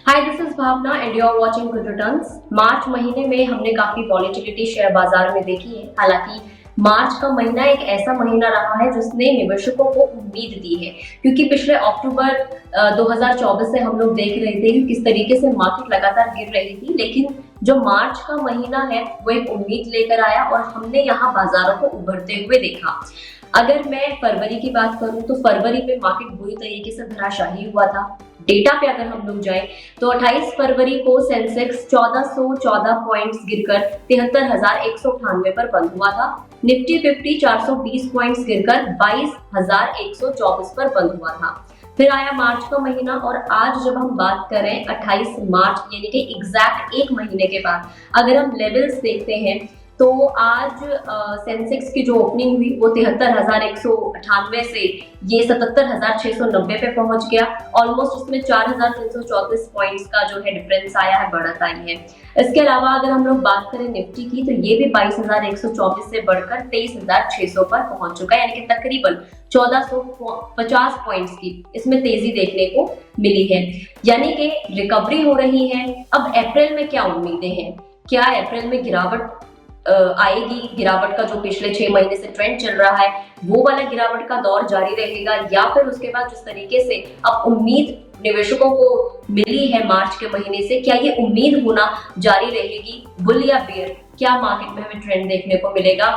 Hi this is Bhavna and you are watching good returns. मार्च महीने में हमने काफी वॉलेटिलिटी शेयर बाजार में देखी है। हालांकि मार्च का महीना एक ऐसा महीना रहा है जिसने निवेशकों को उम्मीद दी है, क्योंकि पिछले अक्टूबर 2024 से हम लोग देख रहे थे कि किस तरीके से मार्केट लगातार गिर रही थी, लेकिन जो मार्च का महीना है वो एक उम्मीद लेकर आया और हमने यहाँ बाजारों को उभरते हुए देखा। अगर मैं फरवरी की बात करूं तो फरवरी में मार्केट बुरी तरीके से धराशायी हुआ था। डेटा पे अगर हम लोग जाएं तो 28 फरवरी को सेंसेक्स 1414 पॉइंट्स गिरकर 73,198 पर बंद हुआ था। निफ्टी 50 420 पॉइंट्स गिरकर 22,124 पर बंद हुआ था। फिर आया मार्च का महीना और आज जब हम बात करें 28 मार्च यानी कि एग्जैक्ट एक महीने के बाद अगर हम लेवल्स देखते हैं तो आज सेंसेक्स की जो ओपनिंग हुई वो 73,198 से ये 77,690 पे पहुंच गया। ऑलमोस्ट इसमें 4,334 पॉइंट्स का जो है डिफरेंस आया है, बढ़त आई है। इसके अलावा अगर हम लोग बात करें निफ्टी की तो ये भी 22,124 से बढ़कर 23,600 पर पहुंच चुका है, यानी कि तकरीबन 1450 पॉइंट्स की इसमें तेजी देखने को मिली है, यानी कि रिकवरी हो रही है। अब अप्रैल में क्या उम्मीदें हैं? क्या अप्रैल में गिरावट आएगी? गिरावट का जो पिछले 6 महीने से ट्रेंड चल रहा है वो वाला गिरावट का दौर जारी रहेगा, या फिर उसके बाद जिस तरीके से अब उम्मीद निवेशकों को मिली है मार्च के महीने से, क्या ये उम्मीद होना जारी रहेगी? बुल या बेयर, क्या मार्केट में हमें ट्रेंड देखने को मिलेगा?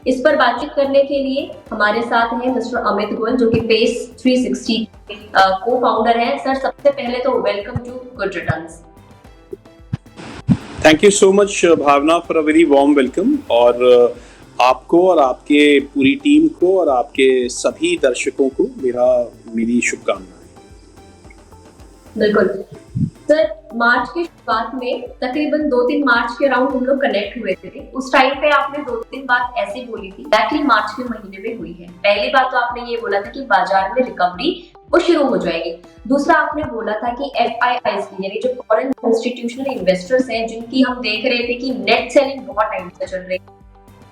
इस पर बातचीत करने के लिए हमारे साथ हैं मिस्टर अमित गोयल, जो कि पेस 360 को फाउंडर है। सर, सबसे पहले तो welcome to Good Returns. Thank you so much Bhavna for a very warm welcome, और आपको और आपके पूरी टीम को और आपके सभी दर्शकों को मेरी शुभकामनाएं। बिल्कुल सर, मार्च की शुरुआत में तकरीबन 2-3 मार्च के अराउंड हम लोग कनेक्ट हुए थे। उस टाइम पे आपने 2-3 बात ऐसी बोली थी, एक्चुअली मार्च के महीने में हुई है। पहली बात तो आपने ये बोला था कि बाजार में रिकवरी वो शुरू हो जाएगी। दूसरा आपने बोला था कि FIIs यानी जो फॉरेन इंस्टीट्यूशनल इन्वेस्टर्स हैं, जिनकी हम देख रहे थे कि नेट सेलिंग बहुत टाइम से चल रही है,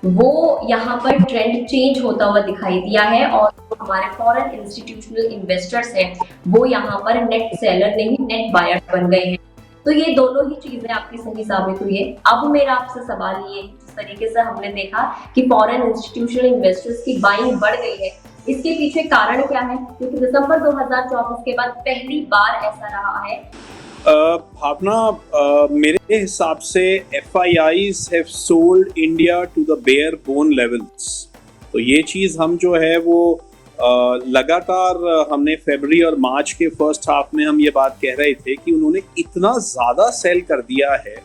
वो यहाँ पर ट्रेंड चेंज होता हुआ दिखाई दिया है और हमारे फॉरेन इंस्टीट्यूशनल इन्वेस्टर्स हैं वो यहाँ पर नेट सेलर नहीं नेट बायर बन गए हैं। तो ये दोनों ही चीजें आपकी सही साबित हुई है। अब मेरा आपसे सवाल ये, जिस तरीके से हमने देखा कि फॉरेन इंस्टीट्यूशनल इन्वेस्टर्स की बाइंग बढ़ गई है, इसके पीछे कारण क्या है? क्योंकि दिसंबर 2024 के बाद पहली बार ऐसा रहा है। भावना, मेरे हिसाब से FIIs have sold India to the bare bone levels। तो ये चीज़ हम जो है वो लगातार हमने फरवरी और मार्च के फर्स्ट हाफ में हम ये बात कह रहे थे कि उन्होंने इतना ज़्यादा सेल कर दिया है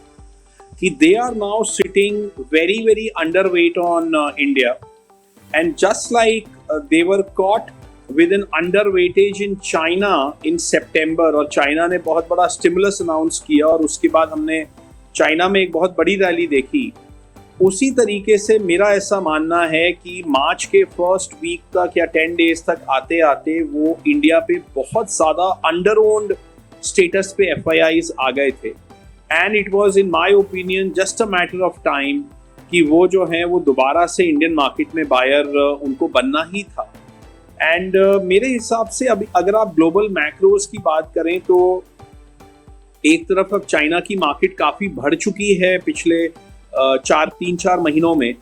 कि they are now sitting very very underweight on India, and just like they were caught with an underweightage in China in September, और चाइना ने बहुत बड़ा स्टिमुलस अनाउंस किया और उसके बाद हमने चाइना में एक बहुत बड़ी रैली देखी। उसी तरीके से मेरा ऐसा मानना है कि मार्च के फर्स्ट वीक तक या 10 डेज तक आते आते वो इंडिया पे बहुत ज़्यादा अंडर ओन्ड स्टेटस पे FIIs आ गए थे, and it was in my opinion just a matter of time कि वो जो है वो दोबारा से इंडियन मार्केट में बायर उनको बनना ही था। एंड मेरे हिसाब से अभी अगर आप ग्लोबल मैक्रोज की बात करें तो एक तरफ अब चाइना की मार्केट काफ़ी बढ़ चुकी है पिछले 3-4 महीनों में,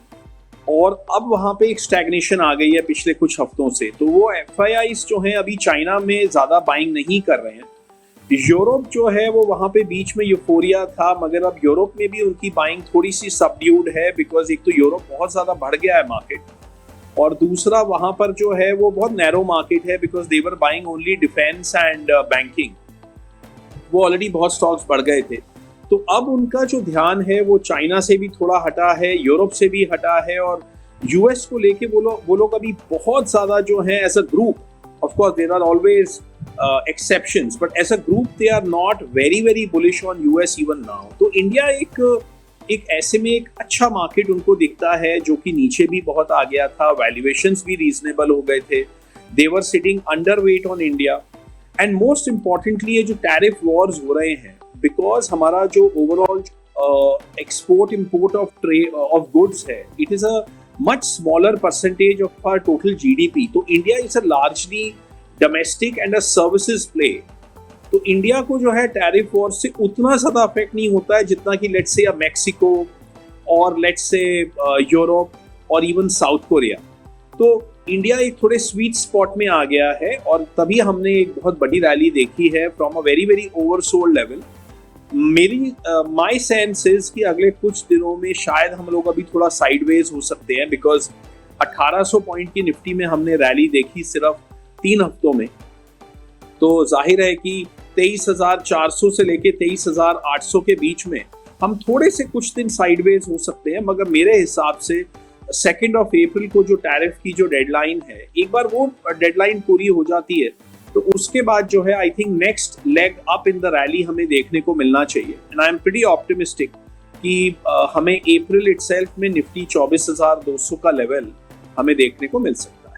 और अब वहाँ पे एक स्टैग्नेशन आ गई है पिछले कुछ हफ्तों से। तो वो FIIs जो हैं अभी चाइना में ज़्यादा बाइंग नहीं कर रहे हैं। यूरोप जो है वो वहाँ पे बीच में यूफोरिया था, मगर अब यूरोप में भी उनकी बाइंग थोड़ी सी सबड्यूड है, बिकॉज एक तो यूरोप बहुत ज़्यादा बढ़ गया है मार्केट, और दूसरा वहाँ पर जो है वो बहुत नैरो मार्केट है, because they were buying only defence and banking. वो ऑलरेडी बहुत स्टॉक्स बढ़ गए थे। तो अब उनका जो ध्यान है वो चाइना से भी थोड़ा हटा है, यूरोप से भी हटा है, और US को लेके वो लोग अभी बहुत ज़्यादा जो है as a group, of course there are always exceptions, but as a group they are not very bullish on US even now। तो इंडिया एक ऐसे में एक अच्छा मार्केट उनको दिखता है, जो कि नीचे भी बहुत आ गया था, वैल्यूएशंस भी रीजनेबल हो गए थे, they were sitting underweight on India, and most importantly ये जो टैरिफ वॉर्स हो रहे हैं, बिकॉज हमारा जो overall export import of goods है, it is a much smaller percentage of our total GDP। तो India is a largely domestic and a services play, तो इंडिया को जो है टैरिफ वॉर से उतना ज़्यादा अफेक्ट नहीं होता है जितना कि लेट्स से मैक्सिको और लेट्स से यूरोप और इवन साउथ कोरिया। तो इंडिया एक थोड़े स्वीट स्पॉट में आ गया है और तभी हमने एक बहुत बड़ी रैली देखी है from a very very oversold level. मेरी माय सेंस इज कि अगले कुछ दिनों में शायद हम लोग अभी थोड़ा साइडवेज हो सकते हैं, बिकॉज 1800 पॉइंट की निफ्टी में हमने रैली देखी सिर्फ 3 हफ्तों में। तो जाहिर है कि 23,400 से लेके 23,800 के बीच में हम थोड़े से कुछ दिन साइडवेज हो सकते हैं, मगर मेरे हिसाब से 2 अप्रैल को जो टैरिफ की जो डेडलाइन है, एक बार वो डेडलाइन पूरी हो जाती है तो उसके बाद जो है I think next leg up in the rally हमें देखने को मिलना चाहिए। And I am pretty optimistic कि हमें अप्रैल इटसेल्फ में निफ्टी 24,200 का लेवल हमें देखने को मिल सकता है।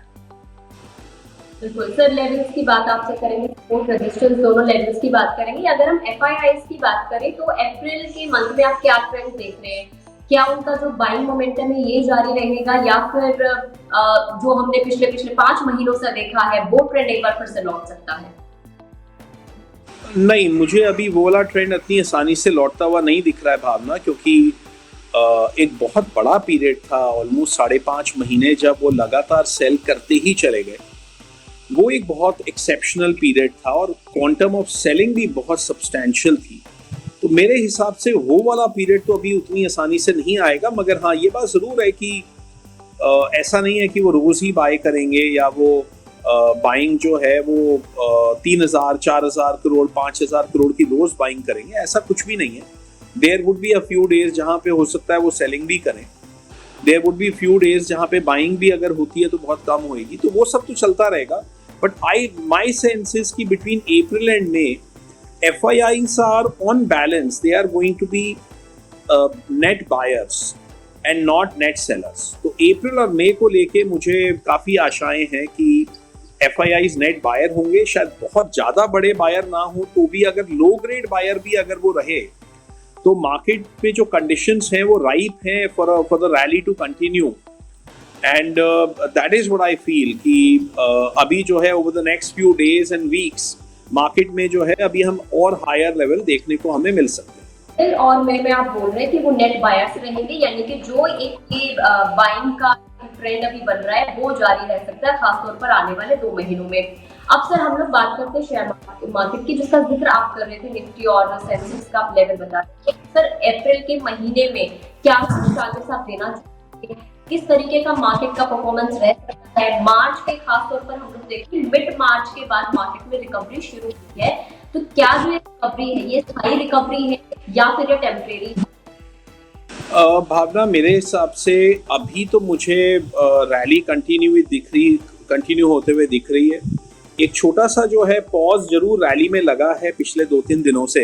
बिल्कुल सर, लेवल्स की बात आपसे करेंगे, सपोर्ट रेजिस्टेंस दोनों लेवल्स की बात करेंगे। अगर हम एफआईआईज की बात करें तो अप्रैल के मंथ में आप क्या ट्रेंड देख रहे हैं? क्या उनका जो बाइंग मोमेंटम है ये जारी रहेगा या फिर जो हमने पिछले 5 महीनों से देखा है वो ट्रेंड एक बार फिर से लौट सकता है? नहीं, मुझे अभी वो वाला ट्रेंड इतनी आसानी से लौटता हुआ नहीं दिख रहा है भावना, क्योंकि एक बहुत बड़ा पीरियड था ऑलमोस्ट 5.5 महीने जब वो लगातार सेल करते ही चले गए। वो एक बहुत एक्सेप्शनल पीरियड था और क्वांटम ऑफ सेलिंग भी बहुत सब्सटैंशियल थी। तो मेरे हिसाब से वो वाला पीरियड तो अभी उतनी आसानी से नहीं आएगा, मगर हाँ ये बात ज़रूर है कि ऐसा नहीं है कि वो रोज़ ही बाय करेंगे या वो बाइंग जो है वो 3,000, 4,000 करोड़, 5,000 करोड़ की रोज़ बाइंग करेंगे, ऐसा कुछ भी नहीं है। There would be a few days जहाँ पे हो सकता है वो सेलिंग भी करें, there would be few days जहाँ पे बाइंग भी अगर होती है तो बहुत कम होएगी, तो वो सब तो चलता रहेगा। बट माई सेंस इज कि between April and may FIIs are on balance, they are going to be net buyers and not net sellers. तो अप्रैल और मई को लेके मुझे काफ़ी आशाएं हैं कि FIIs नेट बायर होंगे। शायद बहुत ज़्यादा बड़े बायर ना हो तो भी अगर लो ग्रेड बायर भी अगर वो रहे तो मार्केट पे जो कंडीशंस हैं वो राइप हैं for the rally to continue. And that is what I feel कि अभी जो है over the next few days and weeks market में जो है अभी हम और हायर लेवल देखने को हमें मिल सकते हैं। और मैं आप बोल रहे हैं कि वो नेट बायर्स रहेंगे, यानी कि जो एक बाइंग का ट्रेंड अभी बन रहा है वो जारी रह सकता है खासतौर पर आने वाले 2 महीनों में। अब सर हम लोग बात करते हैं शेयर मार्केट की, जिसका जिक्र आप कर रहे थे, निफ्टी और सेंसेक्स का आप लेवल बता रहे थे। सर अप्रैल के महीने में क्या कुछ टारगेट्स आप देना चाहते हैं? किस तरीके का मार्केट का परफॉर्मेंस रह सकता है? मार्च के खासतौर पर हम लोग देखिए मिड मार्च के बाद मार्केट में रिकवरी शुरू हुई है, तो क्या जो रिकवरी है ये स्थायी रिकवरी है या फिर ये टेम्परेरी? भावना मेरे हिसाब से अभी तो मुझे रैली कंटिन्यू होते हुए दिख रही है। एक छोटा सा जो है पॉज जरूर रैली में लगा है पिछले 2-3 दिनों से।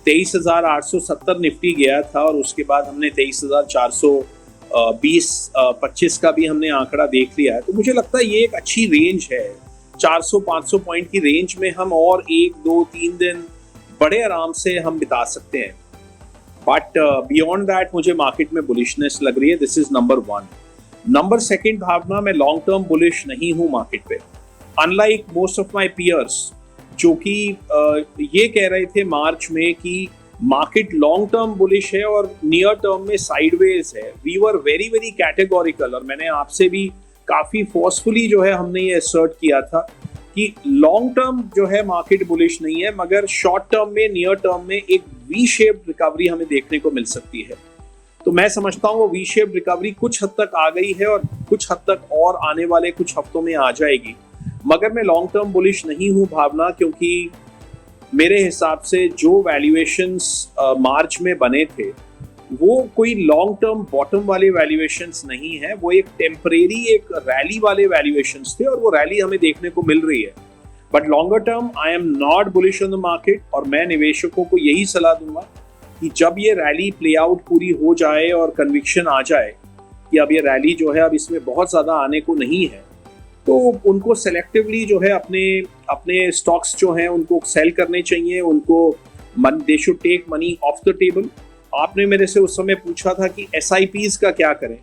23,870 निफ्टी गया था और उसके बाद हमने 23,420-25 का भी हमने आंकड़ा देख लिया है। तो मुझे लगता है ये एक अच्छी रेंज है। 400-500 पॉइंट की रेंज में हम और 1-2-3 दिन बड़े आराम से हम बिता सकते हैं। बट बियॉन्ड दैट मुझे मार्केट में बुलिशनेस लग रही है। This is number 1। नंबर 2 भावना, मैं लॉन्ग टर्म बुलिश नहीं हूँ मार्केट पे। Unlike most of my piers जो कि ये कह रहे थे मार्च में कि मार्केट लॉन्ग टर्म बुलिश है और नियर टर्म में साइडवेज है, we were very very categorical. और मैंने आपसे भी काफ़ी फोर्सफुली जो है हमने ये असर्ट किया था कि लॉन्ग टर्म जो है मार्केट बुलिश नहीं है, मगर शॉर्ट टर्म में, नियर टर्म में एक वी शेप्ड रिकवरी हमें देखने को मिल सकती है। तो मैं समझता हूँ वो वी शेप्ड रिकवरी कुछ हद तक आ गई है और कुछ हद तक और आने वाले कुछ हफ्तों में आ जाएगी। मगर मैं लॉन्ग टर्म बुलिश नहीं हूँ भावना, क्योंकि मेरे हिसाब से जो वैल्यूएशंस मार्च में बने थे वो कोई लॉन्ग टर्म बॉटम वाले वैल्यूएशंस नहीं है, वो एक टेम्परेरी एक रैली वाले वैल्यूएशंस थे और वो रैली हमें देखने को मिल रही है। But longer term I am not bullish on the market और मैं निवेशकों को यही सलाह दूंगा कि जब ये रैली प्ले आउट पूरी हो जाए और कन्विक्शन आ जाए कि अब ये रैली जो है अब इसमें बहुत ज़्यादा आने को नहीं है, तो उनको सेलेक्टिवली जो है अपने स्टॉक्स जो हैं उनको सेल करने चाहिए। उनको they should take money off the table. आपने मेरे से उस समय पूछा था कि SIPs का क्या करें।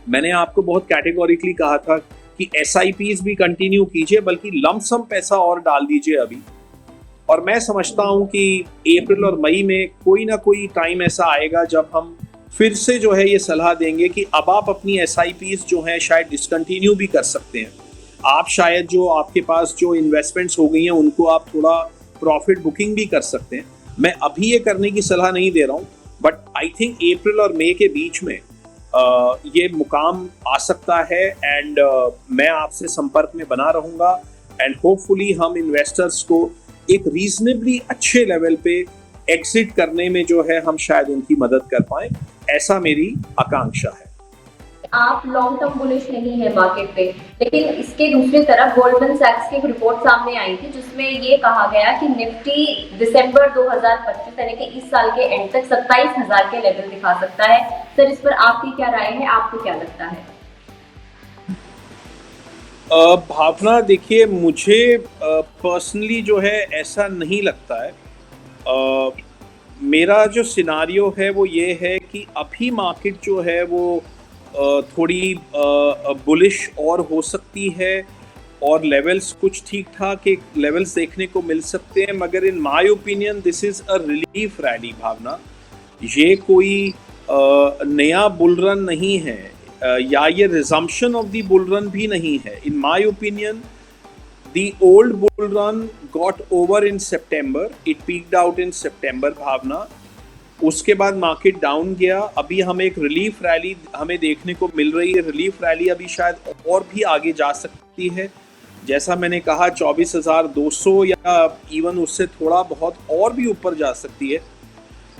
मैंने आपको बहुत कैटेगोरिकली कहा था कि SIPs भी कंटिन्यू कीजिए, बल्कि लमसम पैसा और डाल दीजिए अभी। और मैं समझता हूं कि अप्रैल और मई में कोई ना कोई टाइम ऐसा आएगा जब हम फिर से जो है ये सलाह देंगे कि अब आप अपनी SIPs जो हैं शायद डिसकंटिन्यू भी कर सकते हैं। आप शायद जो आपके पास जो इन्वेस्टमेंट्स हो गई हैं उनको आप थोड़ा प्रॉफिट बुकिंग भी कर सकते हैं। मैं अभी ये करने की सलाह नहीं दे रहा हूँ, बट आई थिंक अप्रैल और मई के बीच में ये मुकाम आ सकता है। एंड मैं आपसे संपर्क में बना रहूँगा एंड होपफुली हम इन्वेस्टर्स को एक रीजनेबली अच्छे लेवल पे एग्जिट करने में जो है हम शायद उनकी मदद कर पाएं, ऐसा मेरी आकांक्षा है। आप लॉन्ग टर्म बुलिश नहीं है मार्केट पे, लेकिन इसके दूसरी तरफ गोल्डमैन सैक्स की एक रिपोर्ट सामने आई थी जिसमें ये कहा गया कि निफ्टी दिसंबर 2025 यानी कि इस साल के एंड तक 27,000 के लेवल दिखा सकता है। सर, इस पर आपकी क्या राय है, आपको क्या लगता है? भावना, देखिए मुझे पर्सनली जो है ऐसा नहीं लगता है। मेरा जो सिनारियो है वो ये है कि अभी मार्केट जो है वो थोड़ी बुलिश और हो सकती है और लेवल्स कुछ ठीक ठाक एक लेवल्स देखने को मिल सकते हैं, मगर in my opinion this is a relief rally Bhavna. ये कोई नया बुल रन नहीं है या ये resumption of the bull run भी नहीं है। In my opinion the old bull run got over in September, it peaked out in September भावना। उसके बाद मार्केट डाउन गया, अभी हमें एक रिलीफ रैली हमें देखने को मिल रही है। रिलीफ रैली अभी शायद और भी आगे जा सकती है, जैसा मैंने कहा 24,200 या इवन उससे थोड़ा बहुत और भी ऊपर जा सकती है।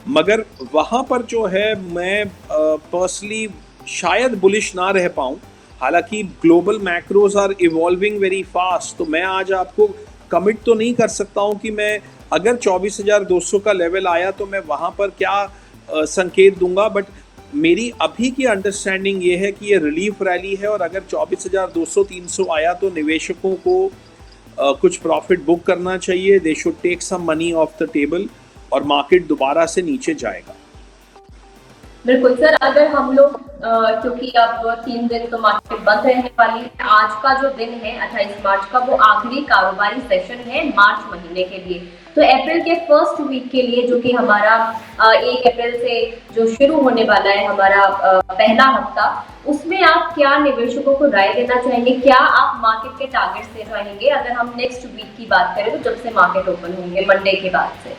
मगर वहाँ पर जो है मैं पर्सनली शायद बुलिश ना रह पाऊँ। हालांकि global macros are evolving very fast, तो मैं आज आपको कमिट तो नहीं कर सकता हूँ कि मैं अगर 24,200 का लेवल आया तो मैं वहाँ पर क्या संकेत दूंगा। बट मेरी अभी की अंडरस्टैंडिंग ये है कि ये रिलीफ रैली है और अगर 24,200-300 आया तो निवेशकों को कुछ प्रॉफिट बुक करना चाहिए। They should take some money off the table और मार्केट दोबारा से नीचे जाएगा। बिल्कुल सर, अगर हम लोग क्योंकि अब 3 दिन तो मार्केट बंद रहने वाली है, आज का जो दिन है 28 मार्च का वो आखिरी कारोबारी सेशन है मार्च महीने के लिए। तो अप्रैल के फर्स्ट वीक के लिए जो कि हमारा 1 अप्रैल से जो शुरू होने वाला है हमारा पहला हफ्ता, उसमें आप क्या निवेशकों को राय देना चाहेंगे? क्या आप मार्केट के टारगेट से रहेंगे अगर हम नेक्स्ट वीक की बात करें तो जब से मार्केट ओपन होंगे मंडे के बाद से?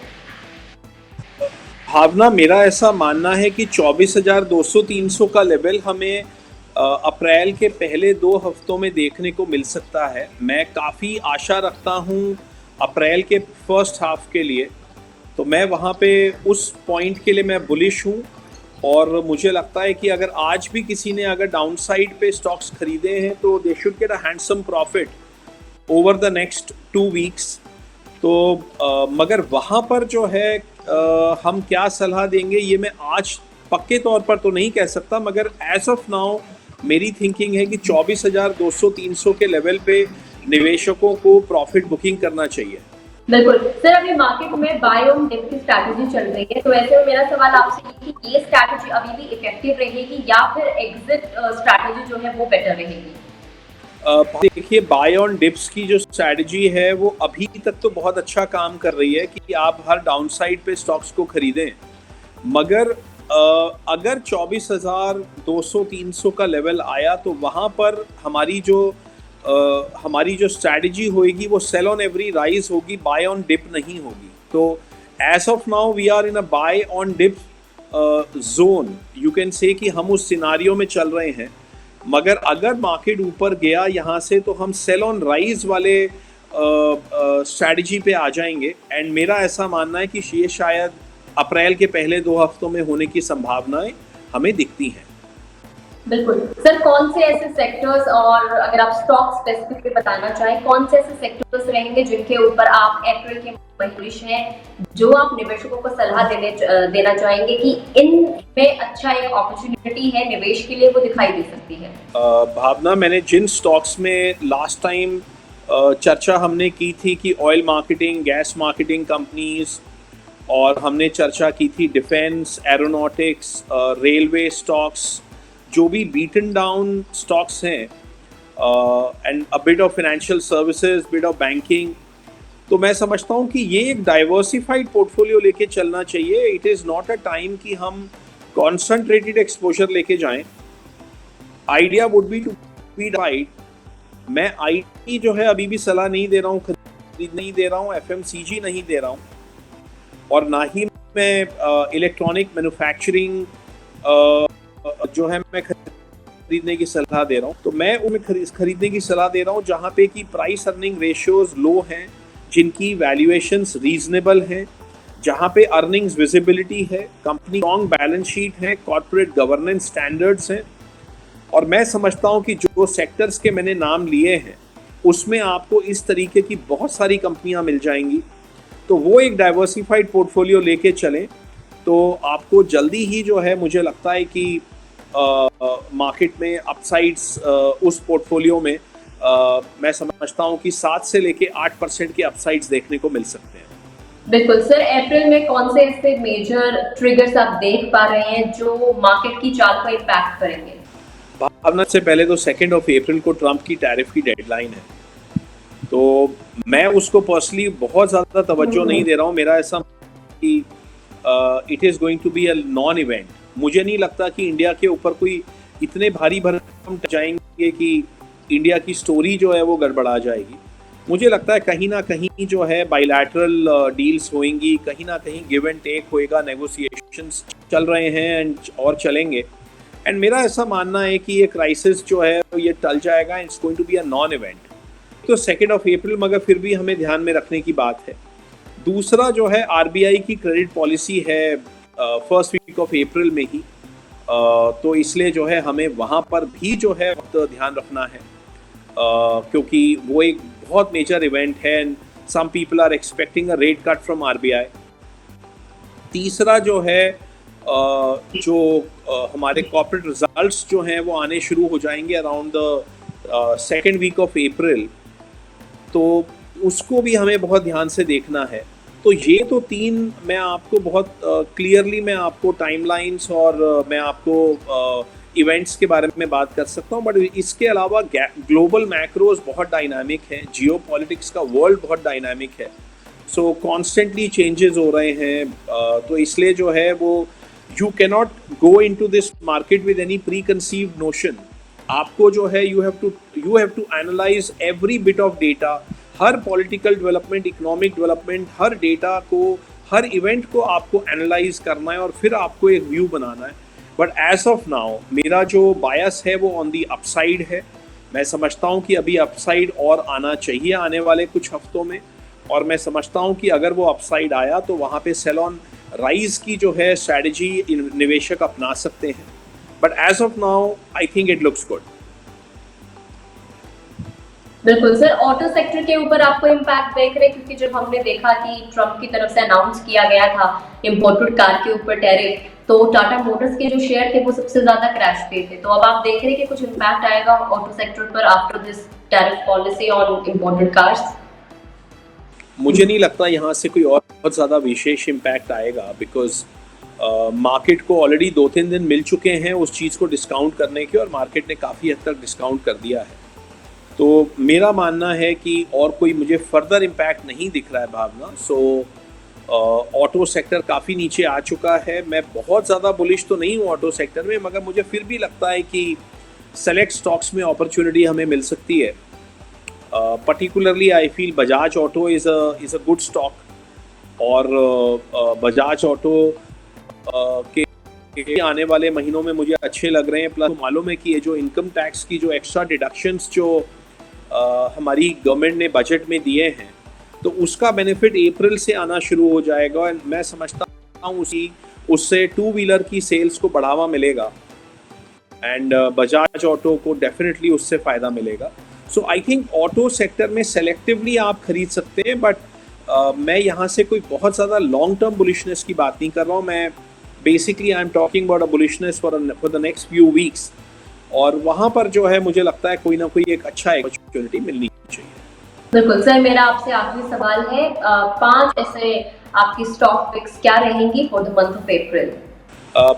भावना, मेरा ऐसा मानना है कि 24,200-300 का लेवल हमें अप्रैल के पहले 2 हफ्तों में देखने को मिल सकता है। मैं काफ़ी आशा रखता हूँ अप्रैल के फर्स्ट हाफ के लिए, तो मैं वहाँ पे उस पॉइंट के लिए मैं बुलिश हूँ। और मुझे लगता है कि अगर आज भी किसी ने अगर डाउनसाइड पे स्टॉक्स खरीदे हैं तो they should get a handsome profit over the next 2 weeks. तो मगर वहाँ पर जो है हम क्या सलाह देंगे ये मैं आज पक्के तौर पर तो नहीं कह सकता, मगर एज ऑफ नाउ मेरी थिंकिंग है कि 24,200-300 के लेवल पे निवेशकों को प्रॉफिट बुकिंग करना चाहिए। बिल्कुल सर, अभी मार्केट में बाय ऑन डिप की स्ट्रैटेजी चल रही है, तो ऐसे में मेरा सवाल आपसे ये कि ये स्ट्रैटेजी अभी भी इफेक्टिव रहेगी या फिर एग्जिट स्ट्रैटेजी जो है वो बेटर रहेगी? देखिए, बाय ऑन डिप्स की जो स्ट्रैटेजी है वो अभी तक तो बहुत अच्छा काम कर रही है कि आप हर डाउनसाइड पे स्टॉक्स को खरीदें। मगर अगर 24,200-300 का लेवल आया तो वहाँ पर हमारी जो स्ट्रैटेजी होगी वो सेल ऑन एवरी राइज होगी, बाय ऑन डिप नहीं होगी। तो as of now we are in a buy on dip zone, you can say कि हम उस सिनारियो में चल रहे हैं। मगर अगर मार्केट ऊपर गया यहाँ से तो हम सेल ऑन राइज वाले स्ट्रैटेजी पे आ जाएंगे। एंड मेरा ऐसा मानना है कि ये शायद अप्रैल के पहले 2 हफ्तों में होने की संभावनाएं हमें दिखती हैं। बिल्कुल सर, कौन से ऐसे सेक्टर्स और अगर आप स्टॉक स्पेसिफिक पे बताना चाहें, कौन से ऐसे सेक्टर्स रहेंगे जिनके ऊपर आप अप्रैल के बुलिश हैं, जो आप निवेशकों को सलाह देना चाहेंगे कि इनमें अच्छा एक अपॉर्चुनिटी है निवेश के लिए, वो दिखाई दे सकती है? भावना, मैंने जिन स्टॉक्स में लास्ट टाइम चर्चा हमने की थी कि oil marketing, gas marketing companies, और हमने चर्चा की थी डिफेंस, एरोनॉटिक्स, रेलवे स्टॉक्स, जो भी बीटन डाउन स्टॉक्स हैं, and a bit of financial services, bit of banking, तो मैं समझता हूँ कि ये एक डाइवर्सिफाइड पोर्टफोलियो लेके चलना चाहिए। It is not a time कि हम कॉन्सेंट्रेटेड एक्सपोजर लेके जाएं। Idea would be to be डाइड। मैं आईटी जो है अभी भी सलाह नहीं दे रहा हूँ, खरीद नहीं दे रहा हूँ, एफएमसीजी नहीं दे रहा हूँ, और ना ही मैं इलेक्ट्रॉनिक मैन्युफैक्चरिंग जो है मैं खरीदने की सलाह दे रहा हूँ। तो मैं उन्हें खरीदने की सलाह दे रहा हूँ जहाँ पे कि प्राइस अर्निंग रेशियोज लो हैं, जिनकी वैल्यूएशंस रीजनेबल हैं, जहाँ पे अर्निंग्स विजिबिलिटी है, कंपनी स्ट्रॉन्ग बैलेंस शीट है, कॉर्पोरेट गवर्नेंस स्टैंडर्ड्स हैं। और मैं समझता हूँ कि जो सेक्टर्स के मैंने नाम लिए हैं उसमें आपको इस तरीके की बहुत सारी कंपनियां मिल जाएंगी। तो वो एक डाइवर्सिफाइड पोर्टफोलियो लेके चलें तो आपको जल्दी ही जो है, मुझे लगता है कि मार्केट में अपसाइड्स उस पोर्टफोलियो में मैं समझता हूँ कि 7 से लेके 8% के अपसाइड्स देखने को मिल सकते हैं। बिल्कुल सर, अप्रैल में कौन से ऐसे मेजर ट्रिगर्स आप देख पा रहे हैं जो मार्केट की चाल को इम्पैक्ट करेंगे? भावना, से पहले तो 2 अप्रैल को ट्रंप की टैरिफ की डेडलाइन है, तो मैं उसको पर्सनली बहुत ज़्यादा तवज्जो नहीं दे रहा हूँ। मेरा ऐसा कि it is going to be a non event. मुझे नहीं लगता कि इंडिया के ऊपर कोई इतने भारी भरकम जाएंगे कि इंडिया की स्टोरी जो है वो गड़बड़ा जाएगी। मुझे लगता है कहीं ना कहीं जो है बाइलैटरल डील्स होंगी, कहीं ना कहीं गिव एंड टेक होएगा, नेगोशिएशंस चल रहे हैं और चलेंगे। एंड मेरा ऐसा मानना है कि ये क्राइसिस जो है ये टल जाएगा, it's going to be a non event. तो 2 अप्रैल मगर फिर भी हमें ध्यान में रखने की बात है। दूसरा जो है आरबीआई की क्रेडिट पॉलिसी है फर्स्ट वीक ऑफ अप्रैल में ही, तो इसलिए जो है हमें वहाँ पर भी जो है ध्यान रखना है, क्योंकि वो एक बहुत मेजर इवेंट है and some people are expecting a rate cut from RBI. तीसरा जो है हमारे कॉर्पोरेट रिजल्ट्स जो हैं वो आने शुरू हो जाएंगे around the 2nd week of April, तो उसको भी हमें बहुत ध्यान से देखना है। तो ये तो 3 मैं आपको बहुत क्लियरली मैं आपको टाइमलाइंस और मैं आपको इवेंट्स के बारे में बात कर सकता हूँ। बट इसके अलावा ग्लोबल मैक्रोज बहुत डायनामिक हैं, जियो पॉलिटिक्स का वर्ल्ड बहुत डायनामिक है, सो कॉन्स्टेंटली चेंजेस हो रहे हैं। तो इसलिए जो है वो you cannot go into this market with any preconceived notion. आपको जो है you have to analyse every bit of data, हर पॉलिटिकल डेवलपमेंट, इकोनॉमिक डेवलपमेंट, हर डेटा को, हर इवेंट को आपको एनालाइज करना है और फिर आपको एक व्यू बनाना है। बट एज ऑफ नाउ मेरा जो बायस है वो ऑन दी अपसाइड है। मैं समझता हूँ कि अभी अपसाइड और आना चाहिए आने वाले कुछ हफ्तों में, और मैं समझता हूँ कि अगर वो अपसाइड आया तो वहाँ पे सेल ऑन राइज की जो है स्ट्रैटेजी निवेशक अपना सकते हैं। But as of now I think it looks good. बिल्कुल सर, ऑटो सेक्टर के ऊपर आपको इम्पैक्ट देख रहे हैं, क्योंकि जब हमने देखा कि ट्रंप की तरफ से अनाउंस किया गया था इम्पोर्टेड कार के ऊपर टैरिफ, तो टाटा मोटर्स के जो शेयर थे वो सबसे ज्यादा क्रैश पे थे। तो अब आप देख रहे हैं कि कुछ इम्पैक्ट आएगा ऑटो सेक्टर पर after this tariff policy on imported cars? मुझे नहीं लगता यहाँ से कोई और बहुत ज़्यादा विशेष इम्पैक्ट आएगा, बिकॉज मार्केट को ऑलरेडी 2-3 दिन मिल चुके हैं उस चीज़ को डिस्काउंट करने के, और मार्केट ने काफ़ी हद तक डिस्काउंट कर दिया है। तो मेरा मानना है कि और कोई मुझे फर्दर इम्पैक्ट नहीं दिख रहा है भावना। सो ऑटो सेक्टर काफ़ी नीचे आ चुका है। मैं बहुत ज़्यादा बुलिश तो नहीं हूँ ऑटो सेक्टर में, मगर मुझे फिर भी लगता है कि सेलेक्ट स्टॉक्स में अपॉर्चुनिटी हमें मिल सकती है। Particularly I feel Bajaj auto is a good stock, और बजाज ऑटो के आने वाले महीनों में मुझे अच्छे लग रहे हैं। प्लस मालूम है कि ये जो इनकम टैक्स की जो एक्स्ट्रा डिडक्शंस जो हमारी गवर्नमेंट ने बजट में दिए हैं, तो उसका बेनिफिट अप्रैल से आना शुरू हो जाएगा। और मैं समझता हूँ उससे 2 व्हीलर की सेल्स को बढ़ावा मिलेगा, एंड बजाज ऑटो को डेफिनेटली उससे फ़ायदा मिलेगा। सो आई थिंक ऑटो सेक्टर में सेलेक्टिवली आप खरीद सकते हैं, बट मैं यहाँ से कोई बहुत ज़्यादा लॉन्ग टर्म बुलिशनेस की बात नहीं कर रहा हूँ। मैं basically I am talking about a bullishness for the next few weeks, और वहाँ पर जो है मुझे लगता है कोई ना कोई एक अच्छा अपॉर्चुनिटी मिलनी चाहिए। बिल्कुल सर, मेरा आपसे आखिरी सवाल है, 5 ऐसे आपकी स्टॉक पिक्स क्या रहेंगी for the month of April?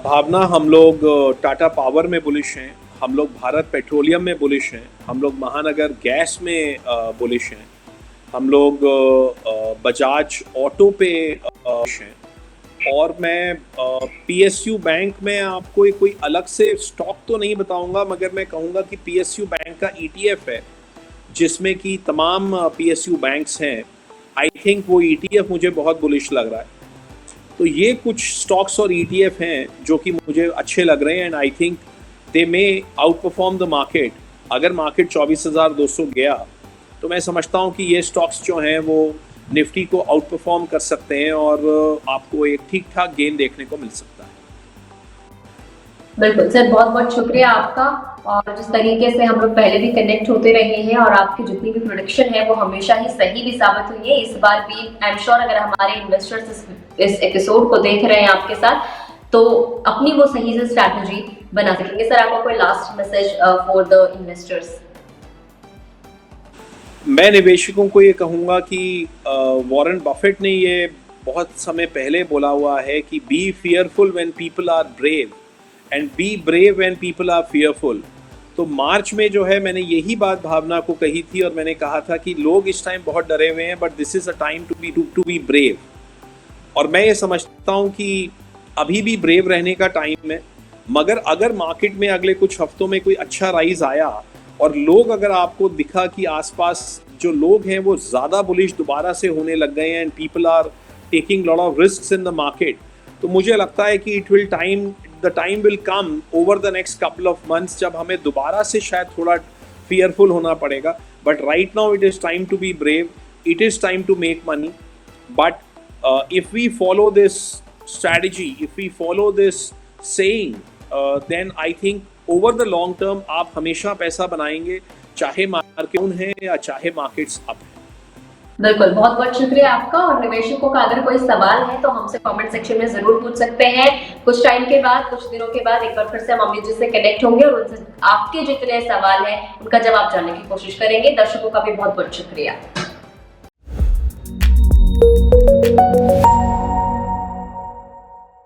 Bhavna, हम लोग टाटा पावर में बुलिश हैं, हम लोग भारत पेट्रोलियम में बुलिश हैं, हम लोग महानगर गैस में बुलिश हैं, हम लोग बजाज ऑटो पे हैं, और मैं पीएसयू बैंक में आपको कोई अलग से स्टॉक तो नहीं बताऊंगा, मगर मैं कहूँगा कि पीएसयू बैंक का ईटीएफ है जिसमें कि तमाम पीएसयू बैंक्स हैं। आई थिंक वो ईटीएफ मुझे बहुत बुलिश लग रहा है। तो ये कुछ स्टॉक्स और ईटीएफ हैं जो कि मुझे अच्छे लग रहे हैं, and I think they may out perform the market. अगर मार्केट 24,200 गया तो मैं समझता हूँ कि ये स्टॉक्स जो हैं वो निफ्टी को आउट परफॉर्म कर सकते हैं और आपको एक ठीक ठाक गेन देखने को मिल सकता है। बिल्कुल सर, बहुत बहुत शुक्रिया आपका। और जिस तरीके से हम लोग पहले भी कनेक्ट होते रहे हैं और आपकी जितनी भी प्रोडिक्शन है वो हमेशा ही सही भी साबित हुई है, इस बार भी आई एम श्योर अगर हमारे इन्वेस्टर्स इस एपिसोड को देख रहे हैं आपके साथ तो अपनी वो सही से स्ट्रैटेजी बना सकेंगे। सर, आपका कोई last message for the investors? मैं निवेशकों को ये कहूँगा कि वॉरेन बफेट ने ये बहुत समय पहले बोला हुआ है कि be fearful when people are brave and be brave when people are fearful. तो मार्च में जो है मैंने यही बात भावना को कही थी और मैंने कहा था कि लोग इस टाइम बहुत डरे हुए हैं, but this is a time to be brave. और मैं ये समझता हूँ कि अभी भी ब्रेव रहने का टाइम है, मगर अगर मार्केट में अगले कुछ हफ्तों में कोई अच्छा राइज आया और लोग अगर आपको दिखा कि आसपास जो लोग हैं वो ज़्यादा बुलिश दोबारा से होने लग गए हैं and people are taking lot of risks in the market, तो मुझे लगता है कि the time will come over the next couple of months जब हमें दोबारा से शायद थोड़ा फियरफुल होना पड़ेगा। But right now it is time to be brave, it is time to make money. But if we follow this strategy, if we follow this saying, then I think over the long term आप हमेशा पैसा बनाएंगे, चाहे market down है या चाहे markets up है। बिल्कुल, बहुत बहुत शुक्रिया आपका। और निवेशकों का अगर कोई सवाल है तो हमसे कमेंट सेक्शन में जरूर पूछ सकते हैं। कुछ टाइम के बाद, कुछ दिनों के बाद एक बार फिर से हम अमित जी से कनेक्ट होंगे और उनसे आपके जितने सवाल हैं उनका जवाब जानने की कोशिश करेंगे। दर्शकों का भी बहुत बहुत शुक्रिया।